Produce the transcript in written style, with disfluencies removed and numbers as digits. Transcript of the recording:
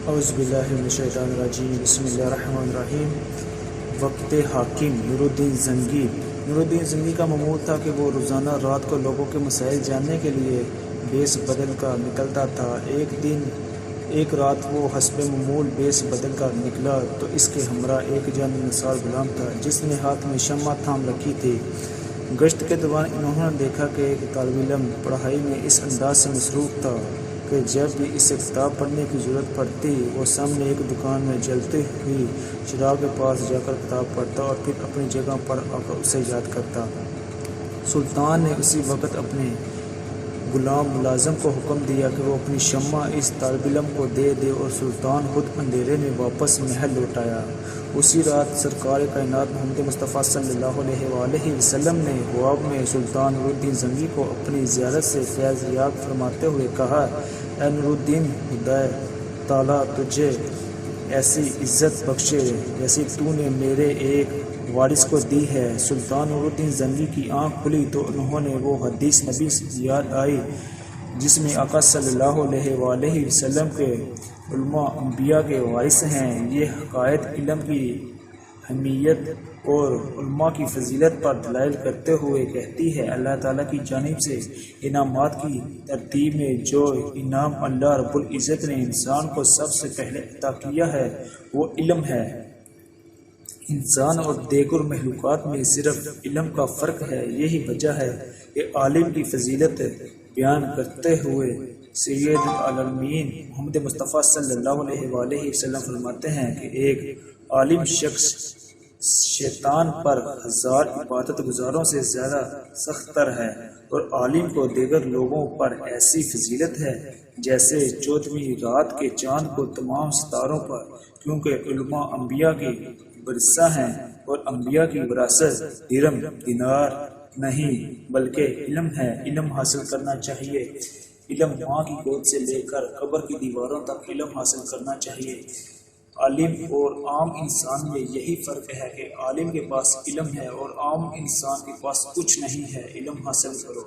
اعوذ باللہ من الشیطان الرجیم، بسم اللہ الرحمن الرحیم۔ وقت حاکم نور الدین زنگی۔ نور الدین زنگی کا معمول تھا کہ وہ روزانہ رات کو لوگوں کے مسائل جاننے کے لیے بیس بدل کر نکلتا تھا۔ ایک رات وہ حسب معمول بیس بدل کر نکلا تو اس کے ہمراہ ایک جان نثار غلام تھا جس نے ہاتھ میں شمع تھام رکھی تھی۔ گشت کے دوران انہوں نے دیکھا کہ ایک طالب علم پڑھائی میں اس انداز سے مصروف تھا کہ جب بھی اسے کتاب پڑھنے کی ضرورت پڑتی وہ سامنے ایک دکان میں جلتی ہوئی چراغ کے پاس جا کر کتاب پڑھتا اور پھر اپنی جگہ پر آ کر اسے یاد کرتا۔ سلطان نے اسی وقت اپنے غلام ملازم کو حکم دیا کہ وہ اپنی شمع اس طالب علم کو دے اور سلطان خود اندھیرے میں واپس محل لوٹ آیا۔ اسی رات سرکار کائنات محمد مصطفیٰ صلی اللہ علیہ وآلہ وسلم نے خواب میں سلطان نور الدین زنگی کو اپنی زیارت سے فیض یاب فرماتے ہوئے کہا، اے نور الدین، خدا تعالیٰ تجھے ایسی عزت بخشے جیسی تو نے میرے ایک وارث کو دی ہے۔ سلطان نور الدین زنگی کی آنکھ کھلی تو انہوں نے وہ حدیث نبی یاد آئی جس میں آقا صلی اللہ علیہ وآلہ وسلم کے علماء انبیاء کے وارث ہیں۔ یہ حقائق علم کی اہمیت اور علماء کی فضیلت پر دلائل کرتے ہوئے کہتی ہے۔ اللہ تعالیٰ کی جانب سے انعامات کی ترتیب میں جو انعام اللہ رب العزت نے انسان کو سب سے پہلے عطا کیا ہے وہ علم ہے۔ انسان اور دیگر مخلوقات میں صرف علم کا فرق ہے۔ یہی وجہ ہے کہ عالم کی فضیلت بیان کرتے ہوئے سید العالمین محمد مصطفیٰ صلی اللہ علیہ وآلہ وسلم فرماتے ہیں کہ ایک عالم شخص شیطان پر 1000 عبادت گزاروں سے زیادہ سخت تر ہے، اور عالم کو دیگر لوگوں پر ایسی فضیلت ہے جیسے 14ویں رات کے چاند کو تمام ستاروں پر، کیونکہ علماء انبیاء کی ورثہ ہیں اور انبیاء کی وراثت درم دینار نہیں بلکہ علم ہے۔ علم حاصل کرنا چاہیے۔ علم ماں کی گود سے لے کر قبر کی دیواروں تک علم حاصل کرنا چاہیے۔ عالم اور عام انسان میں یہی فرق ہے کہ عالم کے پاس علم ہے اور عام انسان کے پاس کچھ نہیں ہے۔ علم حاصل کرو۔